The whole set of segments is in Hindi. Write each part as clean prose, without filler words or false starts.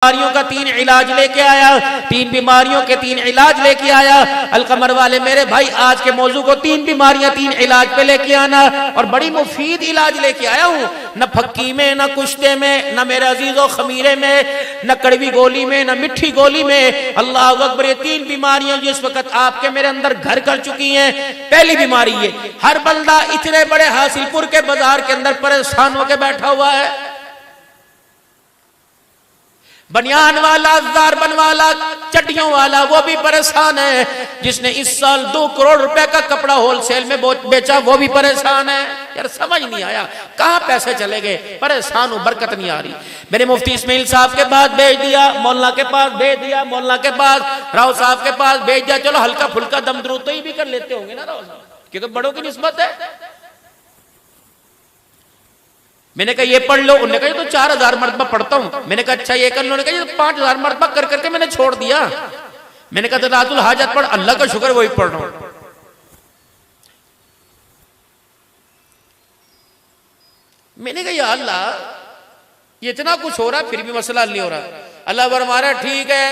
बीमारियों का 3 इलाज लेके आया, 3 बीमारियों के 3 इलाज लेके आया। अलकमर वाले मेरे भाई, आज के मौजू को 3 बीमारियां 3 इलाज पे लेके आना, और बड़ी मुफीद इलाज लेके आया हूँ। न फक्की में, न कुश्ते में, न मेरे अजीजों खमीरे में, न कड़वी गोली में, न मिठी गोली में। अल्लाह अकबर, ये 3 बीमारियां जिस वक्त आपके मेरे अंदर घर कर चुकी हैं। पहली बीमारी ये, हर बंदा इतने बड़े हासिलपुर के बाजार के अंदर परेशान होकर बैठा हुआ है। बनियान वाला, ज़ारबन वाला, चड्डियों वाला, वो भी परेशान है। जिसने इस साल 2 करोड़ रुपए का कपड़ा होलसेल में बेचा, वो भी परेशान है। यार समझ नहीं आया कहां पैसे चले गए, परेशान हूं, बरकत नहीं आ रही। मेरे मुफ्ती इस्माइल साहब के पास भेज दिया, मौलाना के पास भेज दिया, मौलाना के पास, राव साहब के पास भेज दिया। चलो हल्का फुल्का दम दरूद तो ही भी कर लेते होंगे ना राव साहब, क्योंकि बड़ों की निस्बत है। मैंने कहा ये पढ़ लो, उन्होंने कहा ये तो 4000 मरतबा पढ़ता हूं। मैंने कहा अच्छा ये कर लो, उन्होंने कहा ये तो 5000 मरतबा कर करके मैंने छोड़ दिया। मैंने कहा रातुल हाजत पढ़, अल्लाह का शुक्र वही पढ़ रहा हूं। मैंने कहा या अल्लाह, ये इतना कुछ हो रहा फिर भी मसला नहीं हो रहा। अल्लाह फरमाया ठीक है,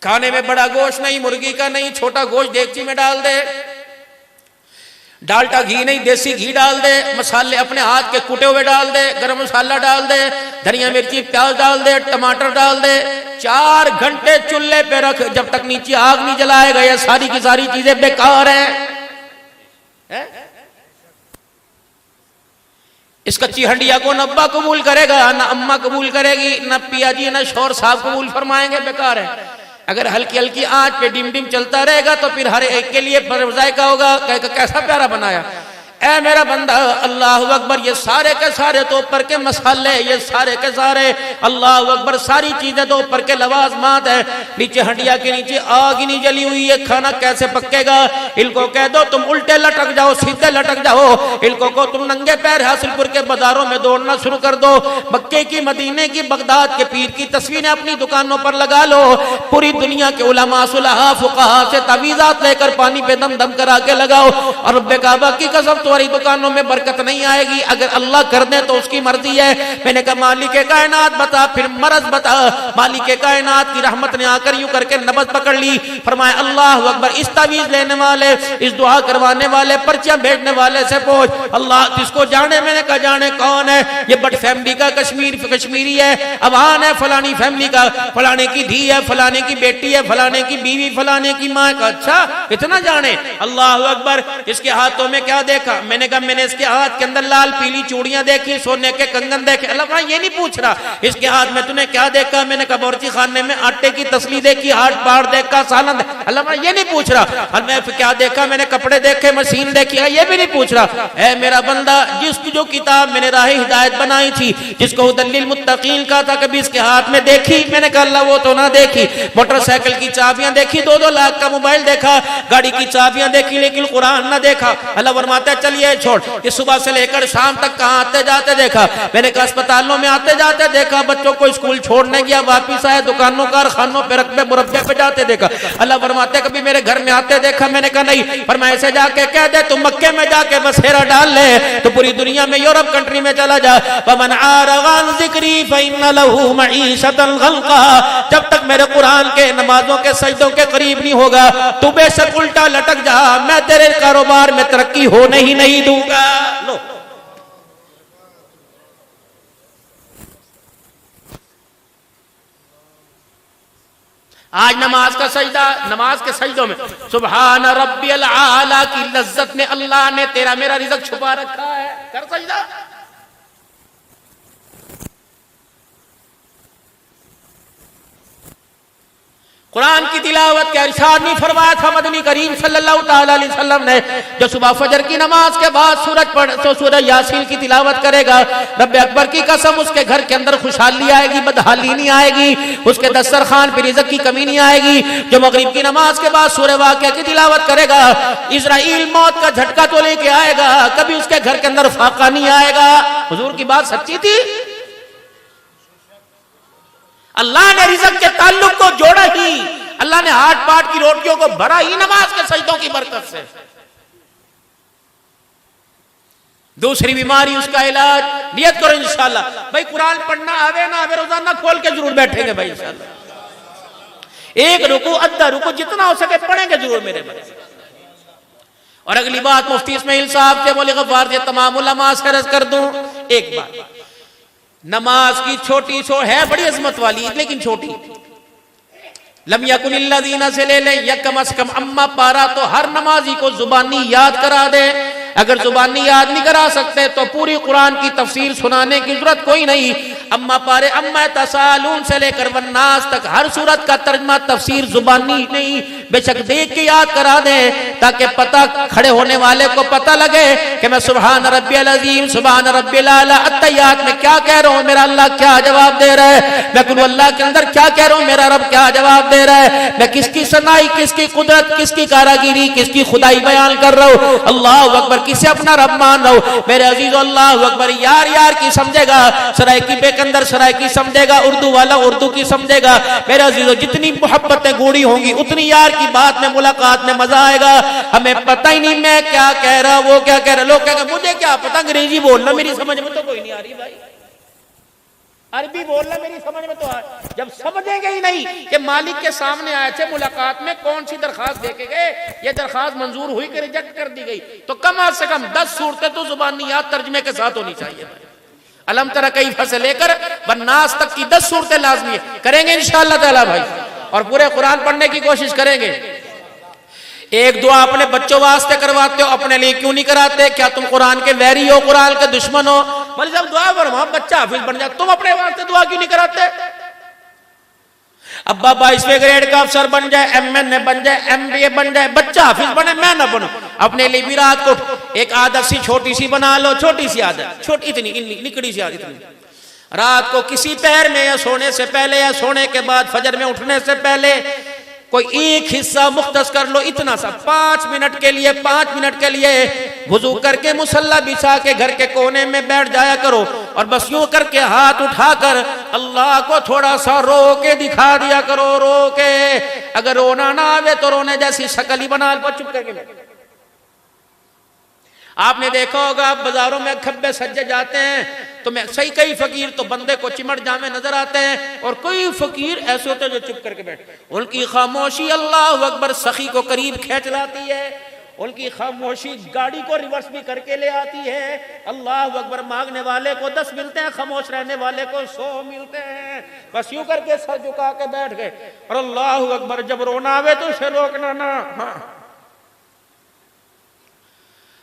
खाने में बड़ा गोश्त नहीं, मुर्गी का नहीं, छोटा गोश्त देगची में डाल दे, डालटा घी नहीं देसी घी डाल दे, मसाले अपने हाथ के कुटे हुए डाल दे, गरम मसाला डाल दे, धनिया मिर्ची प्याज डाल दे, टमाटर डाल दे, 4 घंटे चूल्हे पे रख, जब तक नीचे आग नहीं जलाएगा। ये सारी की सारी चीजें बेकार हैं। इस कच्ची हंडिया को न अब्बा कबूल करेगा, न अम्मा कबूल करेगी, न पिया जी न शौहर साहब कबूल फरमाएंगे, बेकार है। अगर हल्की हल्की आंच पे डिम डिम चलता रहेगा तो फिर हर एक के लिए जायका होगा, कैसा प्यारा बनाया। ऐ मेरा बंदा, अल्लाह अकबर, ये सारे के सारे तो ऊपर के मसाले, ये सारे के सारे अल्लाह अकबर, सारी चीजें तो ऊपर के लवाजमात है। नीचे हंडिया के नीचे आग ही नहीं जली हुई है, खाना कैसे पकेगा? इनको कह दो तुम उल्टे लटक जाओ, सीधे लटक जाओ। इनको को तुम नंगे पैर हासिलपुर के बाजारों में दौड़ना शुरू कर दो। मक्के की, मदीने की, बगदाद के पीर की तस्वीरें अपनी दुकानों पर लगा लो। पूरी दुनिया के उलमा, सुलहा, फुकाहा से तवीज़ात लेकर पानी पे दम दम करा के लगाओ। और रब्बे काबा की कसम, तुम्हारी दुकानों में बरकत नहीं आएगी। अगर अल्लाह कर दे तो उसकी मर्जी है। मैंने कहा मालिक कायनात बता, फिर मरज बता। मालिक कायनात की रहमत ने आकर यूं करके नबज पकड़ ली। फरमाया अल्लाह अकबर, इस तवीज लेने वाले, इस दुआ करवाने वाले, पर्चियां भेजने वाले से पूछ। अल्लाह जिसको जाने, मैंने कहा जाने कौन है? ये बट फैमिली का कश्मीरी है, अवान है, फलानी फैमिली का, फलाने की धी है, फलाने की बेटी है, फलाने की बीवी, फलाने की माँ का। अच्छा इतना जाने? अल्लाह अकबर। इसके हाथों में क्या देखा? मैंने कहा मैंने इसके हाथ के अंदर लाल पीली चूड़ियां देखी, सोने के कंगन देखे। अल्लाह ये नहीं पूछ रहा इसके हाथ में तूने क्या देखा। मैंने कहा बावर्ची खाने में आटे की तसली देखी, हाथ पार देखा, सालन। अल्लाह ये नहीं पूछ रहा। और मैं क्या देखा? मैंने कपड़े देखे, मशीन देखी, ये भी नहीं पूछ रहा। ऐ मेरा बंदा, जिसकी जो किताब मैंने राह हिदायत बनाई थी, जिसको हुदल्लिल मुत्तकीन का था, कभी इसके हाथ में देखी? मैंने कहा अल्लाह वो तो ना देखी। मोटरसाइकिल की चाबियां देखी, 2-2 लाख का मोबाइल देखा, गाड़ी की चाबियां देखी, लेकिन कुरान ना देखा। अल्लाह फरमाता चलिए छोड़। ये सुबह से लेकर शाम तक कहां आते जाते देखा? मैंने कहा अस्पतालों में आते जाते देखा, बच्चों को स्कूल छोड़ने गया, वापिस आए, दुकानों, कारखानों पे, रकबे मुरब्बे पे जाते देखा। अल्लाह फरमाते कभी मेरे घर में आते देखा? मैंने कहा नहीं। पर मैं ऐसे जाके कह दे तू मक्के में जाके बसेरा डाल ले तो पूरी दुनिया में, यूरोप कंट्री में चला जा। वमन आरगान जिक्री फइन्न लहू मईशतन गल्का। जब तक मेरे कुरान के, नमाजों के, सजदों के करीब नहीं होगा, तू बेशक उल्टा लटक जा, मैं तेरे कारोबार में तरक्की होने ही नहीं दूंगा। लो आज नमाज का सजदा, नमाज के सजदों में सुभान रब्बियल आला की लज्जत में अल्लाह ने तेरा मेरा रिज़्क छुपा रखा है। कर सजदा। कुरान की तिलावत के इरशाद नहीं फरमाया था मदनी करीम सल्लल्लाहु ताला अलैहि वसल्लम ने, जो सुबह फजर की नमाज के बाद सूरज पढ़ तो सूरज यासीन की तिलावत करेगा, रब्बे अकबर की कसम उसके घर के अंदर खुशहाली आएगी, बदहाली नहीं आएगी, उसके दस्तरखान पर रिज़्क की कमी नहीं आएगी। जो मगरिब की नमाज के बाद सूरह वाक़िया की तिलावत करेगा, इज़राइल मौत का झटका तो लेके आएगा, कभी उसके घर के अंदर फाका नहीं आएगा। हुजूर की बात सच्ची थी। अल्लाह ने रिज़्क के ताल्लुक को जोड़ा ही, अल्लाह ने हाथ पाट की रोटियों को भरा ही नमाज के सजदों की बरकत से। दूसरी बीमारी उसका इलाज, नियत करो इंशाल्लाह। भाई कुरान पढ़ना आवे ना आवे, रोजाना खोल के जरूर बैठेंगे भाई इंशाल्लाह। एक रुकू अद्धा रुकू जितना हो सके पढ़ेंगे जरूर मेरे भाई। और अगली बात मुफ्ती इस्माइल साहब से बोले गफ्फार से तमाम उलमा से अर्ज कर दूं, एक बात, नमाज की छोटी सो है बड़ी अजमत वाली लेकिन छोटी, लम यकुनिल्लज़ीना से ले ले या कम से कम अम्मा पारा तो हर नमाजी को जुबानी याद करा दे। अगर जुबानी याद नहीं करा सकते तो पूरी कुरान की तफसीर सुनाने की जरूरत कोई नहीं। अम्मा पारे अम्मा तसालून से लेकर वन्नास तक हर सूरत का तर्जमा तफसीर जुबानी नहीं, बेशक देख के याद करा दे ताकि पता खड़े होने वाले को पता लगे कि मैं सुभान रब्बियल अज़ीम सुभान रब्बिल आला अत्तहियात में क्या कह रहा हूँ, मेरा अल्लाह क्या जवाब दे रहा है, मैं कुल अल्लाह के अंदर क्या कह रहा हूँ, मेरा रब क्या जवाब दे रहा है, मैं किसकी सनाई, किसकी कुदरत, किसकी कारागिरी, किसकी खुदाई बयान कर रहा हूँ। अल्लाह अकबर, किसे अपना रब मान रहा हूँ मेरे अजीज। अल्लाह अकबर, यार यार की समझेगा, सरायकी बेकंदर सरायकी समझेगा, उर्दू वाला उर्दू की समझेगा। मेरे अजीजों, जितनी मोहब्बतें गूढ़ी होंगी उतनी यार की बात में मुलाकात में मजा आएगा। हमें पता ही नहीं मैं क्या कह रहा, वो क्या कह रहा, लोग कहेंगे मुझे क्या पता, अंग्रेजी बोलना मेरी समझ में तो कोई नहीं आ रही भाई, अरबी बोलना मेरी समझ में तो आ। जब समझेंगे ही नहीं कि मालिक के सामने आए थे मुलाकात में, कौन सी दरखास्त देके गए, ये दरखास्त मंजूर हुई कि रिजेक्ट कर दी गई, तो कम से कम 10 सूरतें तो जुबानी याद तर्जमे के साथ होनी चाहिए। अलम तरा कैफ से लेकर वन्नास तक की 10 सूरतें लाजमी है, करेंगे इंशाअल्लाह ताला भाई। और पूरे कुरान पढ़ने की कोशिश करेंगे। एक दुआ अपने बच्चों वास्ते करवाते हो, अपने लिए क्यों नहीं कराते? क्या तुम कुरान के वैरी हो, कुरान के दुश्मन हो? बोले साहब दुआ फरमाओ बच्चा हाफिज बन जाए, तुम अपने वास्ते दुआ क्यों नहीं कराते? अब्बा 22वें ग्रेड का अफसर बन जाए, MNA बन जाए, MBA बन जाए, बच्चा हाफिज बने, मैं ना बनूं। अपने लिए भी रात को एक आदत सी छोटी सी बना लो, छोटी सी आदत, छोटी इतनी निकड़ी सी आदत, इतनी रात को किसी पैर में या सोने से पहले या सोने के बाद फजर में उठने से पहले कोई एक हिस्सा मुख्तस कर लो, इतना सा 5 मिनट के लिए, 5 मिनट के लिए वुजू करके मुसल्ला बिछा के घर के कोने में बैठ जाया करो और बस यूं करके हाथ उठाकर अल्लाह को थोड़ा सा रो के दिखा दिया करो, रो के। अगर रोना ना आवे तो रोने जैसी शक्ल ही बना लो, चुप करके। आपने देखा होगा बाजारों में खब्बे सज्जे जाते हैं तो मैं सही, कई फकीर तो बंदे को चिमट जामे नजर आते हैं और कोई फकीर ऐसे होते हैं जो चुप करके बैठे। उनकी खामोशी अल्लाह अकबर सखी को करीब खींच लाती है, उनकी खामोशी गाड़ी को रिवर्स भी करके ले आती है। अल्लाह अकबर, मांगने वाले को 10 मिलते हैं, खामोश रहने वाले को 100 मिलते हैं। बस यूं करके सर झुका के बैठ गए। और अल्लाह अकबर, जब रोना आवे तो उसे रोकना ना। हाँ,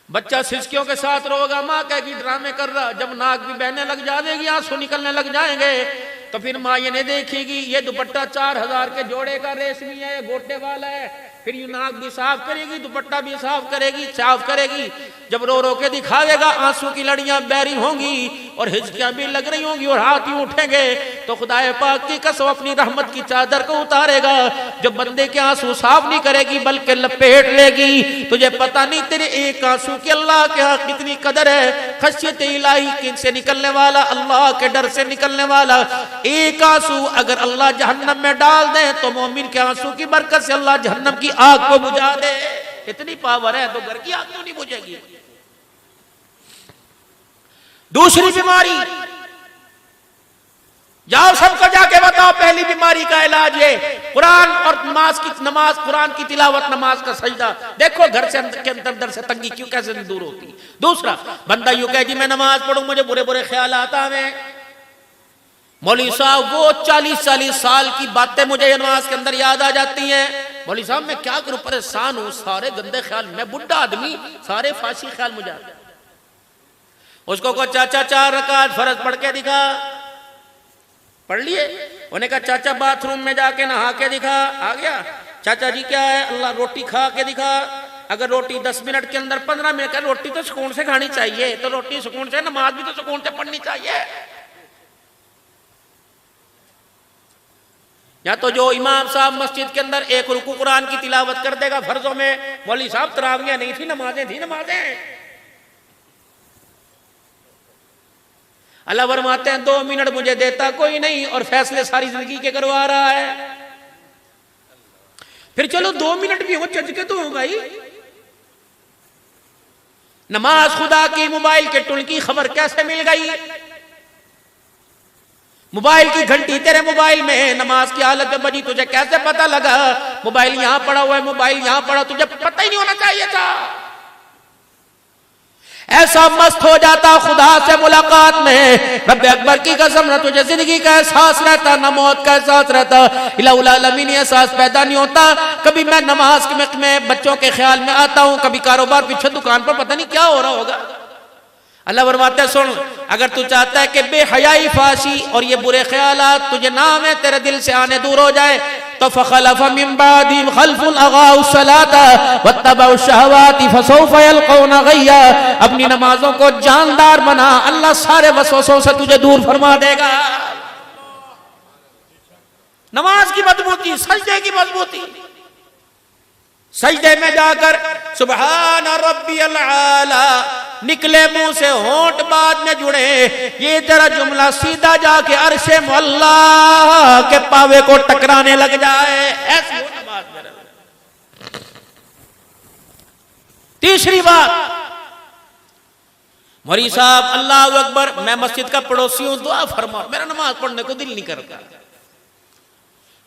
बच्चा सिसकियों के साथ रोगा, माँ कहेगी ड्रामे कर रहा। जब नाक भी बहने लग जाएगी, आंसू निकलने लग जाएंगे, तो फिर माँ ये नहीं देखेगी ये दुपट्टा 4000 के जोड़े का रेशमी है, गोटे वाला है। फिर यू नाक भी साफ करेगी, दुपट्टा भी साफ करेगी, साफ करेगी। जब रो रो के दिखावेगा, आंसू की लड़ियां बहरी होंगी और हिचकियां भी लग रही होंगी और हाथ यूं उठेंगे, तो खुदाए पाक की कसम अपनी रहमत की चादर को उतारेगा। जब बंदे के आंसू साफ नहीं करेगी बल्कि लपेट लेगी, तुझे पता नहीं तेरे एक आंसू की अल्लाह के यहाँ कितनी कदर है। खशियत इलाही से निकलने वाला, अल्लाह के डर से निकलने वाला एक आंसू अगर अल्लाह जहन्नम में डाल दे तो मोमिन के आंसू की बरकत से अल्लाह जहन्नम की आग को बुझा दे। इतनी पावर है तो घर की आग क्यों नहीं बुझेगी? दूसरी बीमारी, जाओ सबको जाके बताओ, पहली बीमारी का इलाज है कुरान और नमाज, कुरान की तिलावत, नमाज का सजदा। देखो घर से अंदर से तंगी क्यों कैसे दूर होती। दूसरा, बंदा यूं कहे जी मैं नमाज पढ़ूं मुझे बुरे बुरे ख्याल आता है। मौलवी साहब वो 40-40 साल की बातें मुझे नमाज के अंदर याद आ जाती हैं। मौलवी साहब मैं क्या करूं, परेशान हूं, सारे गंदे ख्याल, मैं बुढ़ा आदमी, सारे फांसी ख्याल मुझे आते। उसको को चाचा 4 रकात फर्ज पढ़ के दिखा, पढ़ लिए। उन्हें कहा चाचा बाथरूम में जाके नहा के दिखा, आ गया। चाचा जी क्या है? अल्लाह रोटी खा के दिखा। अगर रोटी 10 मिनट के अंदर 15 मिनट का, रोटी तो सुकून से खानी चाहिए, तो रोटी सुकून से, नमाज भी तो सुकून से पढ़नी चाहिए। या तो जो इमाम साहब मस्जिद के अंदर एक रुकू कुरान की तिलावत कर देगा फर्जों में, मौलवी साहब तरावियां नहीं थी, नमाजें थी, नमाजें। अल्लाह फरमाते हैं 2 मिनट मुझे देता कोई नहीं और फैसले सारी जिंदगी के करवा रहा है। फिर चलो 2 मिनट भी हो, चज के तो हो भाई। नमाज खुदा की, मोबाइल के टुल की खबर कैसे मिल गई? मोबाइल की घंटी तेरे मोबाइल में है, नमाज की हालत में बजी, तुझे कैसे पता लगा? मोबाइल यहां पड़ा हुआ है, मोबाइल यहां पड़ा, तुझे पता ही नहीं होना चाहिए था। ऐसा मस्त हो जाता खुदा से मुलाकात में, रब्बे अकबर की कसम, ना तुझे जिंदगी का एहसास रहता, ना मौत का एहसास रहता, इलाहुल आलमीन एहसास पैदा नहीं होता। कभी मैं नमाज के वक्त में बच्चों के ख्याल में आता हूं, कभी कारोबार पीछे दुकान पर पता नहीं क्या हो रहा होगा। अल्लाह फरमाता है सुन, अगर तू चाहता है कि बेहयाई, फाशी और ये बुरे ख्यालात तुझे नाम है तेरे दिल से आने दूर हो जाए, तो फखलफ मिन बादिहिम खल्फुन अगाउ सलाता वत्तबउ शहवाति फसौफ यल्कौना गय्या। अपनी नमाजों को जानदार बना, अल्लाह सारे वसवसों से तुझे दूर फरमा देगा। नमाज की मजबूती, सजदे की मजबूती, सजदे में जाकर सुबहान रब्बियल आला निकले मुंह से, होंठ बाद में जुड़े, ये तेरा जुमला सीधा जाके अर्शे मुअल्ला के पावे को टकराने लग जाए, ऐसी हो नमाज मेरे। तीसरी बात, मौलवी साहब अल्लाह अकबर, मैं मस्जिद का पड़ोसी हूं, दुआ फरमा, मेरा नमाज पढ़ने को दिल नहीं करता।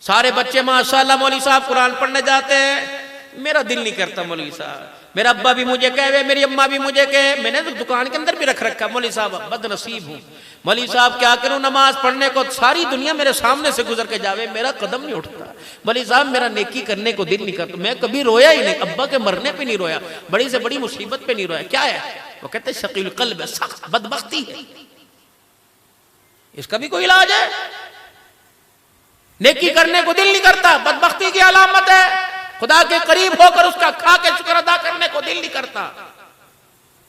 सारे बच्चे माशाल्लाह मौलवी साहब कुरान पढ़ने जाते हैं, मेरा दिल नहीं करता मौलवी साहब। मेरा अब्बा भी मुझे कहे, मेरी अम्मा भी मुझे कहे, मैंने तो दुकान के अंदर भी रख रखा, मौलवी साहब बदनसीब हूँ। मौलवी साहब क्या करूं, नमाज पढ़ने को सारी दुनिया मेरे सामने से गुजर के जावे, मेरा कदम नहीं उठता। मौलवी साहब मेरा नेकी करने को दिल नहीं करता। मैं कभी रोया ही नहीं, अब्बा के मरने पे नहीं रोया, बड़ी से बड़ी मुसीबत पे नहीं रोया। क्या है वो? कहते शकील कल्ब है, सख्त बदबख्ती है, इसका भी कोई इलाज है? नेकी करने को दिल नहीं करता, बदबख्ती की अलामत है। खुदा के करीब होकर उसका खा के शुक्र अदा करने को दिल नहीं करता।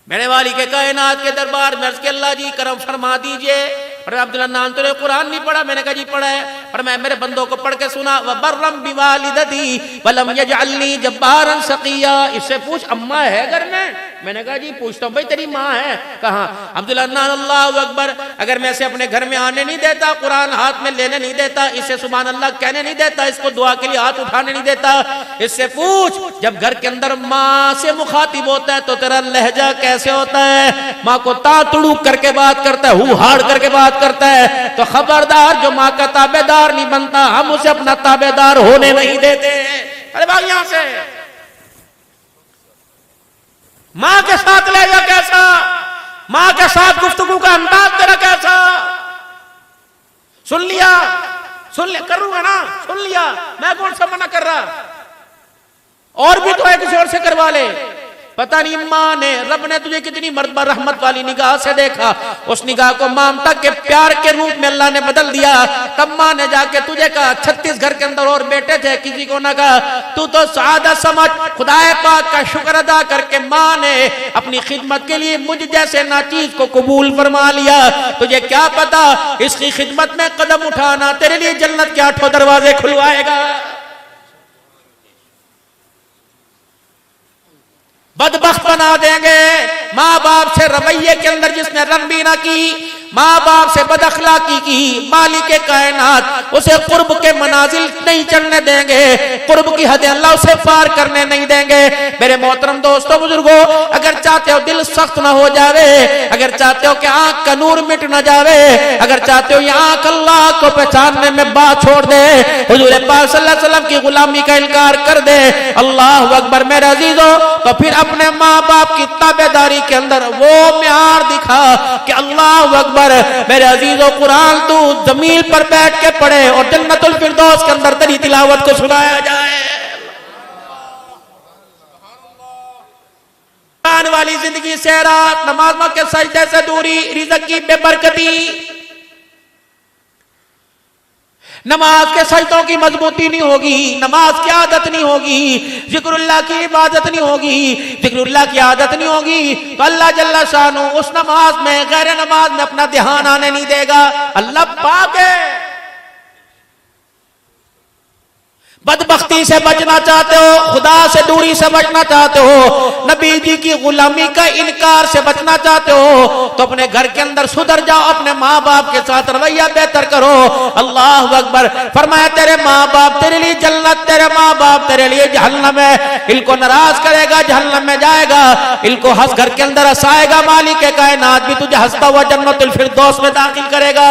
मेरे वाली के कायनात के दरबार में अर्ज़ के अल्लाह जी करम फरमा दीजिए। और अब्दुल्ला नाम तो कुरान नहीं पढ़ा, मैंने कहा जी पढ़ा है, पर मैं मेरे बंदों को पढ़ के सुना, व बर्रम बिवालिदती वलम यजअलनी जब्बारन सकिया। इससे पूछ अम्मा है घर में? मैंने कहा जी पूछता हूँ, भाई तेरी माँ है कहाँ? अब्दुल्ला अल्लाह अकबर, अगर मैं इसे अपने घर में आने नहीं देता, कुरान हाथ में लेने नहीं देता, इसे सुभान अल्लाह कहने नहीं देता, इसको दुआ के लिए हाथ उठाने नहीं देता, इससे पूछ जब घर के अंदर माँ से मुखातिब होता है तो तेरा लहजा कैसे होता है? माँ को तातुड़ू करके बात करता है, हु हाड़ करके बात करता है, तो खबरदार जो माँ का ताबेदार नहीं बनता, हम उसे अपना ताबेदार होने नहीं देते। अरे भाग यहां से। माँ के साथ लहजा कैसा, माँ के साथ गुफ्तगू का अंदाज तेरा कैसा? सुन लिया करूंगा ना, सुन लिया, मैं कौन सा मना कर रहा? और भी तो है, किसी और से करवा ले। पता नहीं माँ ने, रब ने तुझे कितनी मर्तबा रहमत वाली निगाह से देखा, उस निगाह को ममता के प्यार के रूप में अल्लाह ने बदल दिया। तब माँ ने जाके तुझे कहा, 36 घर के अंदर और बेटे थे, किसी को ना कहा, तू तो सादा समझ। खुदाए पाक का शुक्र अदा करके माँ ने अपनी खिदमत के लिए मुझ जैसे नाचीज को कबूल फरमा लिया। तुझे क्या पता, इसकी खिदमत में कदम उठाना तेरे लिए जन्नत के 8 दरवाजे खुलवाएगा। बदबख्त बना देंगे। माँ बाप से रवैये के अंदर जिसने रंबी ना की, माँ बाप से बदअखलाकी की, मालिक कायनात उसे कुर्ब के मनाजिल नहीं चढ़ने देंगे, कुर्ब की हदें अल्लाह उसे पार करने नहीं देंगे। मेरे मोहतरम दोस्तों बुजुर्गों, अगर चाहते हो दिल सख्त ना हो जावे, अगर चाहते हो कि आंख का नूर मिट ना जावे, अगर चाहते हो ये आंख अल्लाह को पहचानने में बात छोड़ दे, हुजूर पाक सल्लल्लाहु अलैहि वसल्लम की गुलामी का इनकार कर दे, अल्लाह अकबर मेरे अजीजों, तो फिर अपने माँ बाप की ताबेदारी के अंदर वो म्यार दिखा कि अल्लाह अकबर मेरे अजीजों, कुरान तू जमीन पर बैठ के पढ़े और जन्नतुल फिरदौस के अंदर तेरी तिलावत को सुनाया जाए। कुरान वाली जिंदगी से रात, नमाज़ों के सजदे से दूरी, रिज़्क़ की बेबरकती, नमाज के सजदों की मजबूती नहीं होगी, नमाज की आदत नहीं होगी, जिक्रुल्लाह की इबादत नहीं होगी, जिक्रुल्लाह की आदत नहीं होगी, तो अल्लाह जल्ला शानु उस नमाज में गैर नमाज में अपना ध्यान आने नहीं देगा। अल्लाह पाक है, बदबख्ती से बचना चाहते हो, खुदा से दूरी से बचना चाहते हो, नबी जी की गुलामी का इनकार से बचना चाहते हो, तो अपने घर के अंदर सुधर जाओ, अपने माँ बाप के साथ रवैया बेहतर करो। अल्लाह अकबर। फरमाया तेरे माँ बाप तेरे लिए जन्नत, तेरे माँ बाप तेरे लिए जहन्नम है। इनको नाराज करेगा जहन्नम में जाएगा, इनको हंस घर के अंदर हंसाएगा मालिक कायनात भी तुझे हंसता हुआ जन्नतुल फिरदौस में दाखिल करेगा।